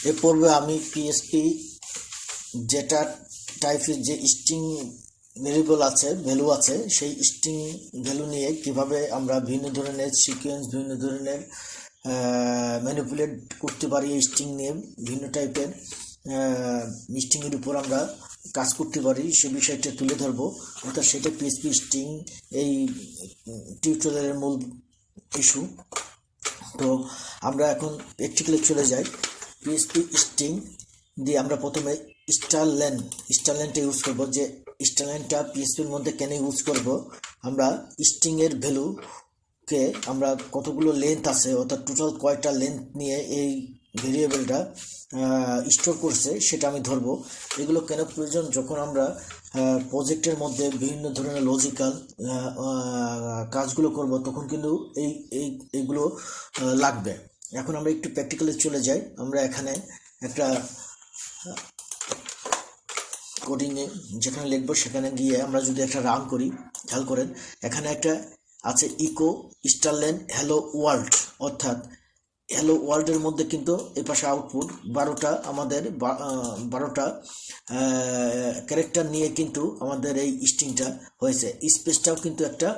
এ পর্বে আমি পিএসপি যেটা টাইপের যে স্ট্রিং ভেরিয়েবল আছে, ভ্যালু আছে, সেই স্ট্রিং ভ্যালু নিয়ে কিভাবে আমরা ভিন্ন ধরনের সিকোয়েন্স, ভিন্ন ধরনের ম্যানিপুলেট করতে পারি। এই স্ট্রিং নিয়ে ভিন্ন টাইপের স্ট্রিংয়ের উপর আমরা কাজ করতে পারি, সে বিষয়টা তুলে ধরবো। অর্থাৎ সেটা পিএসপি স্ট্রিং এই টিউটোরিয়ালের মূল ইস্যু। তো আমরা এখন প্র্যাকটিক্যালে চলে যাই। পিএসপি স্ট্রিং দিয়ে আমরা প্রথমে স্টারলেনটা ইউজ করব। যে স্টারলেনটা পিএসপির মধ্যে কেন ইউজ করব, আমরা স্ট্রিংয়ের ভ্যালুকে আমরা কতগুলো লেন্থ আছে, অর্থাৎ টোটাল কয়টা লেন্থ নিয়ে এই ভেরিয়েবলটা স্টোর করছে সেটা আমি ধরবো। এগুলো কেন প্রয়োজন, যখন আমরা প্রজেক্টের মধ্যে বিভিন্ন ধরনের লজিক্যাল কাজগুলো করব তখন কিন্তু এইগুলো লাগবে। এখন আমরা একটু প্র্যাকটিক্যালি চলে যাই। আমরা এখানে একটা কোডিংয়ে যেখানে লিখবো সেখানে গিয়ে আমরা যদি একটা রান করি, খেয়াল করেন এখানে একটা আছে ইকো স্টারলেন হ্যালো ওয়ার্ল্ড। অর্থাৎ হ্যালো ওয়ার্ল্ডের মধ্যে কিন্তু এই পাশে আউটপুট 12টা আমাদের 12টা ক্যারেক্টার নিয়ে কিন্তু আমাদের এই স্ট্রিংটা হয়েছে। স্পেসটাও কিন্তু একটা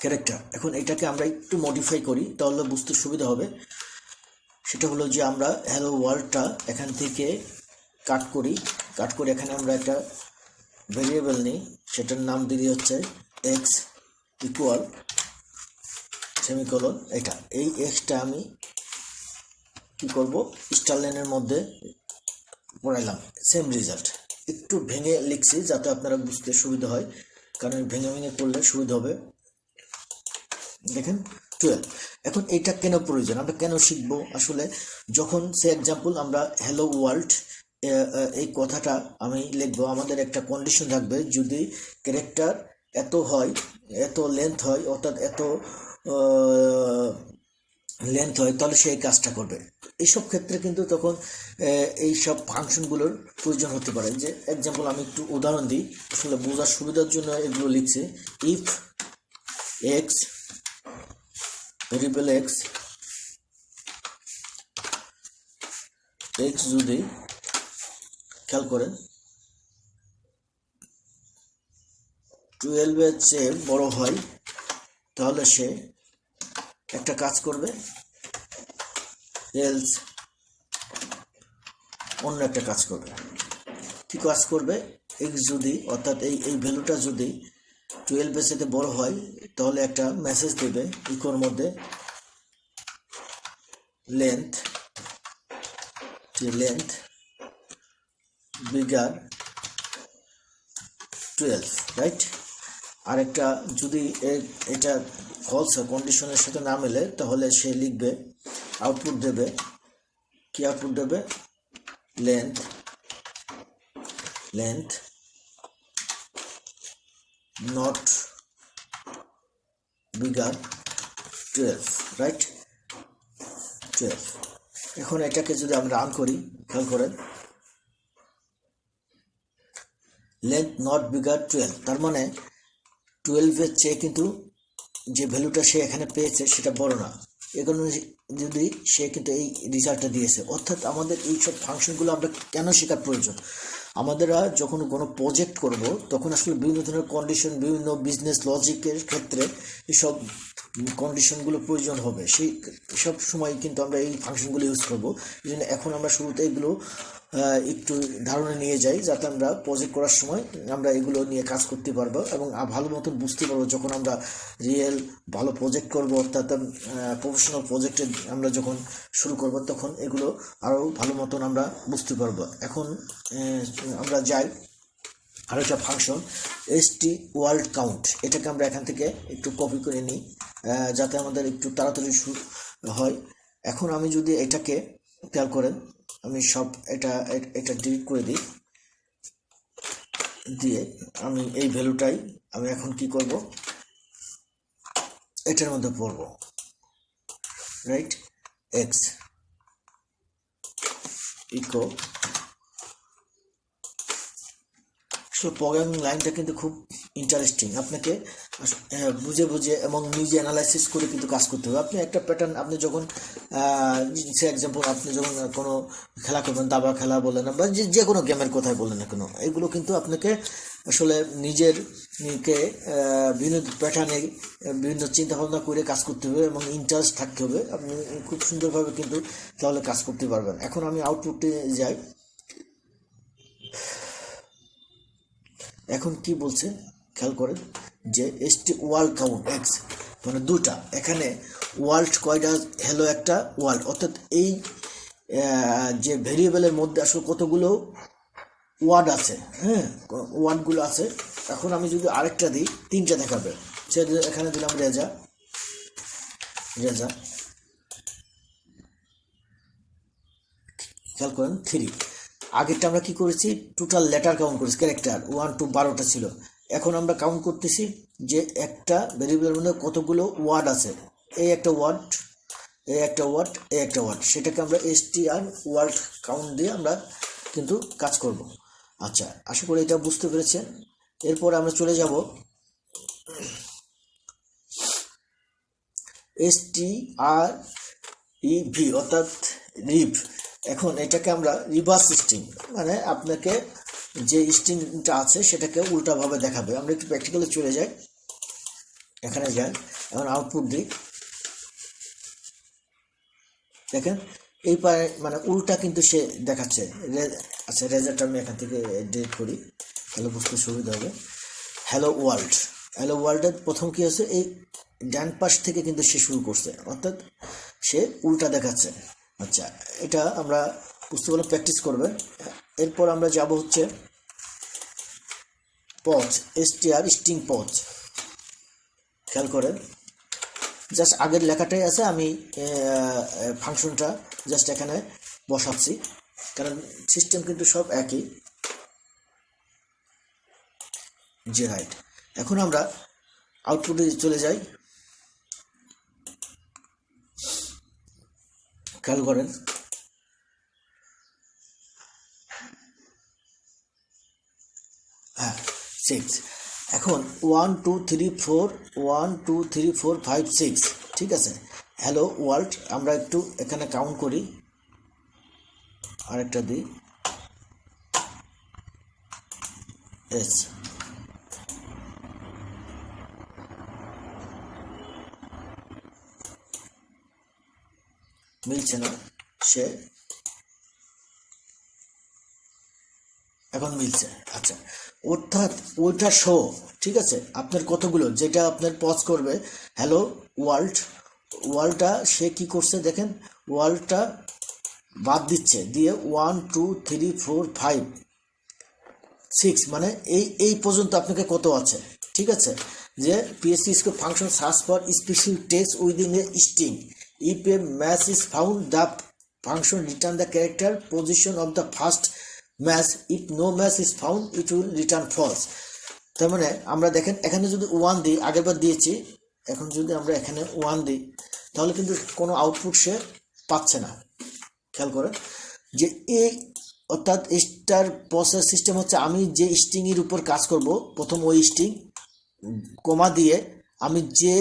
ক্যারেক্টার। এখন এটাকে আমরা একটু মডিফাই করি, তাহলে বুঝতে সুবিধা হবে। সেটা হলো যে আমরা হ্যালো ওয়ার্ল্ডটা এখান থেকে কাট করে এখানে আমরা একটা ভেরিয়েবল নিই, সেটার নাম দিয়ে হচ্ছে এক্স ইকুয়াল সেমিকোলন। এটা এই এক্সটা আমি কি করব, স্টারলাইনের মধ্যে পড়াইলাম। সেম রেজাল্ট একটু ভেঙে লিখছি যাতে আপনারা বুঝতে সুবিধা হয়, কারণ ভেঙে করলে সুবিধা হবে। দেখেন 12। এখন এইটা কেন প্রয়োজন, আমরা কেন শিখবো আসলে, যখন সে এক্সাম্পল আমরা হ্যালো ওয়ার্ল্ড এই কথাটা আমি লিখবো, আমাদের একটা কন্ডিশন থাকবে। যদি ক্যারেক্টার এত হয়, এত লেন্থ হয়, অর্থাৎ এত লেন্থ হয়, তাহলে সে এই কাজটা করবে। এইসব ক্ষেত্রে কিন্তু তখন এইসব ফাংশনগুলোর প্রয়োজন হতে পারে। যে এক্সাম্পল আমি একটু উদাহরণ দিই, আসলে বোঝার সুবিধার জন্য এগুলো লিখছে। ইফ এক্স ভেরিয়েবল এক্স যদি খেয়াল করেন 12-এর চেয়ে বড় হয়, তাহলে সে একটা কাজ করবে, এলস অন্য একটা কাজ করবে। কি কাজ করবে, এক্স যদি, অর্থাৎ এই ভ্যালুটা যদি 12-এর সাথে বড় হয়, তাহলে একটা মেসেজ দেবে ইকোর মধ্যে লেন্থ বিগার 12, রাইট। আর একটা যদি এটা ফলস কন্ডিশনের সাথে না মেলে, তাহলে সে লিখবে, আউটপুট দেবে, কি আউটপুট দেবে, লেন্থ নট বিগার 12, রাইট, 12। এখন এটাকে যদি আমরা রান করি, খেয়াল করেন লেন্থ নট বিগার 12, তার মানে 12-এর চেয়ে কিন্তু যে ভ্যালুটা সে এখানে পেয়েছে সেটা বড় না। এখানে যদি সে কিন্তু এই রেজাল্টটা দিয়েছে। অর্থাৎ আমাদের এই সব ফাংশনগুলো আমরা কেন শেখার প্রয়োজন, আমাদের যখন কোনো প্রজেক্ট করব তখন আসলে বিভিন্ন ধরনের কন্ডিশন, বিভিন্ন বিজনেস লজিকের ক্ষেত্রে এইসব কন্ডিশনগুলো প্রয়োজন হবে। সেই সব সময় কিন্তু আমরা এই ফাংশনগুলো ইউজ করবো। এই জন্য এখন আমরা শুরুতে এগুলো একটু ধারণা নিয়ে যাই, যাতে আমরা প্রজেক্ট করার সময় আমরা এগুলো নিয়ে কাজ করতে পারবো এবং ভালো মতন বুঝতে পারবো। যখন আমরা রিয়েল ভালো প্রজেক্ট করব, অর্থাৎ প্রফেশনাল প্রজেক্টে আমরা যখন শুরু করব, তখন এগুলো আরও ভালো মতন আমরা বুঝতে পারবো। এখন আমরা যাই আর একটা ফাংশন st ওয়ার্ল্ড কাউন্ট। এটাকে আমরা এখান থেকে একটু কপি করে নিই যাতে আমাদের একটু তাড়াতাড়ি শুরু হয়। এখন আমি যদি এটাকে খেয়াল করেন, আমি সব এটা ডিলিট করে দিই, দিয়ে আমি এই ভ্যালুটাই আমি এখন কি করব, এটার মধ্যে পড়ব, রাইট, এক্স ইকো আসলে প্রোগ্রামিং লাইনটা কিন্তু খুব ইন্টারেস্টিং, আপনাকে বুঝে বুঝে এবং নিজে অ্যানালাইসিস করে কিন্তু কাজ করতে হবে। আপনি একটা প্যাটার্ন, আপনি যখন সে এক্সাম্পল, আপনি যখন কোনো খেলা করবেন, দাবা খেলা বলেন বা যে কোনো গেমের কথাই বলেন না কেন, এগুলো কিন্তু আপনাকে আসলে নিজেকে বিভিন্ন প্যাটার্নে বিভিন্ন চিন্তাভাবনা করে কাজ করতে হবে এবং ইন্টারেস্ট থাকতে হবে। আপনি খুব সুন্দরভাবে কিন্তু তাহলে কাজ করতে পারবেন। এখন আমি আউটপুটে যাই। এখন কি বলছে খেয়াল করেন যে এসটি ওয়ার্ল্ড কাউন্ট এক্স, মানে দুটা, এখানে ওয়ার্ল্ড কয়টা, হ্যালো একটা ওয়ার্ল্ড, অর্থাৎ এই যে ভেরিয়েবলের মধ্যে আসলে কতগুলো ওয়ার্ড আছে, হ্যাঁ ওয়ার্ডগুলো আছে। এখন আমি যদি আরেকটা দিই, তিনটা দেখাবে। সে এখানে দিলাম রেজা, খেয়াল করেন 3। আগেরটা আমরা কি করেছি, টোটাল লেটার কাউন্ট করেছি, ক্যারেক্টার 1 to 12টা ছিল। এখন আমরা কাউন্ট করতেছি যে একটা ভেরিয়েবলের মধ্যে কতগুলো ওয়ার্ড আছে। এই একটা ওয়ার্ড, এই একটা ওয়ার্ড, এই একটা ওয়ার্ড, সেটাকে আমরা str ওয়ার্ড কাউন্ট দিয়ে আমরা কিন্তু কাজ করব। আচ্ছা, আশা করি এটা বুঝতে পেরেছেন। এরপর আমরা চলে যাব strEv, অর্থাৎ রিভ। এখন এটাকে আমরা রিভার্স স্ট্রিং, মানে আপনাকে যে স্ট্রিংটা আছে সেটাকে উল্টাভাবে দেখাবে। আমরা একটু প্র্যাকটিক্যালি চলে যাই, এখানে যাই, এখন আউটপুট দিই। দেখেন এই পায়ে মানে উল্টা কিন্তু সে দেখাচ্ছে। আচ্ছা, রেজাল্ট আমি এখান থেকে ডিলিট করি, তাহলে বুঝতে সুবিধা হবে। হ্যালো ওয়ার্ল্ড, হ্যালো ওয়ার্ল্ডের প্রথম কি আছে, এই ডান পাশ থেকে কিন্তু সে শুরু করছে, অর্থাৎ সে উল্টা দেখাচ্ছে। আচ্ছা, এটা আমরা বুঝতে পারলে প্র্যাকটিস করবেন। এরপর আমরা যাব হচ্ছে পজ, str স্ট্রিং পজ। খেয়াল করেন জাস্ট আগের লেখাটাই আছে, আমি ফাংশনটা জাস্ট এখানে বসাচ্ছি, কারণ সিস্টেম কিন্তু সব একই। যে রাইট, এখন আমরা আউটপুটে চলে যাই। খেয়াল করেন হ্যাঁ 6। এখন 1 2 3 4 1 2 3 4 5 6, ঠিক আছে। হ্যালো ওয়ার্ল্ড, আমরা একটু এখানে কাউন্ট করি, আরেকটা দিই, এস। মিলছে না, সে এখন মিলছে। আচ্ছা, অর্থাৎ ওইটা শো, ঠিক আছে, আপনার কতগুলো যেটা আপনার পজ করবে হ্যালো ওয়ার্ল্ড, ওয়ার্ল্ডটা সে কি করছে দেখেন, ওয়ার্ল্ডটা বাদ দিচ্ছে, দিয়ে 1 2 3 4 5 6, মানে এই পর্যন্ত আপনাকে কত আছে, ঠিক আছে। যে PHP function search for specific text within a string, if a match is found the function return the character position of the first match, if no match is found it will return false. তার মানে আমরা দেখেন এখানে যদি 1 দিই, আগেরবার দিয়েছি, এখন যদি আমরা এখানে 1 দিই, তাহলে কিন্তু কোনো আউটপুট সে পাচ্ছে না। খেয়াল করেন যে এই অর্থাৎ স্টার প্রসেস সিস্টেম হচ্ছে, আমি যে স্ট্রিংয়ের উপর কাজ করব, প্রথম ওই স্ট্রিং কমা দিয়ে আমি যে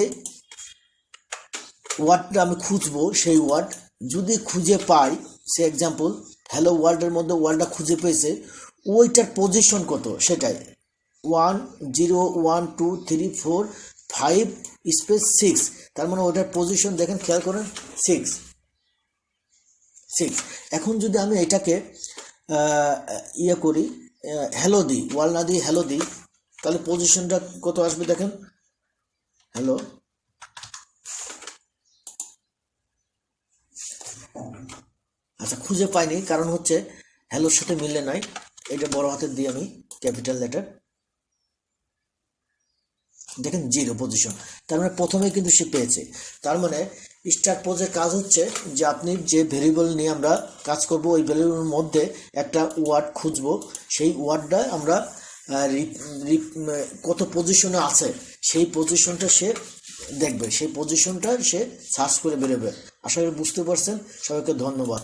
ওয়ার্ডটা আমি খুঁজবো, সেই ওয়ার্ড যদি খুঁজে পাই, সে এক্সাম্পল হ্যালো ওয়ার্ল্ডের মধ্যে ওয়ার্ডটা খুঁজে পেয়েছে, ওইটার পজিশন কত সেটাই 1 0 1 2 3 4 5 স্পেস 6, তার মানে ওইটার পজিশন দেখেন, খেয়াল করেন 6। এখন যদি আমি এটাকে ইয়ে করি, হ্যালো দিই, ওয়ার্ল্ড না দিই হ্যালো দিই, তাহলে পজিশনটা কত আসবে দেখেন, হ্যালো। আচ্ছা, খুঁজে পাইনি, কারণ হচ্ছে হ্যালোর সাথে মিলে নাই। এটা বড় হাতের দিয়ে আমি ক্যাপিটাল লেটার, দেখেন 0 পজিশন, তার মানে প্রথমেই কিন্তু সে পেয়েছে। তার মানে স্টার্ট পজের কাজ হচ্ছে যে আপনি যে ভেরিয়েবল নিয়ে আমরা কাজ করব, ওই ভেরিয়েবলের মধ্যে একটা ওয়ার্ড খুঁজবো, সেই ওয়ার্ডটা আমরা কত পজিশনে আছে সেই পজিশনটা সে দেখবে, সেই পজিশনটা সে সার্চ করে বেরোবে। আশা করি বুঝতে পারছেন। সবাইকে ধন্যবাদ।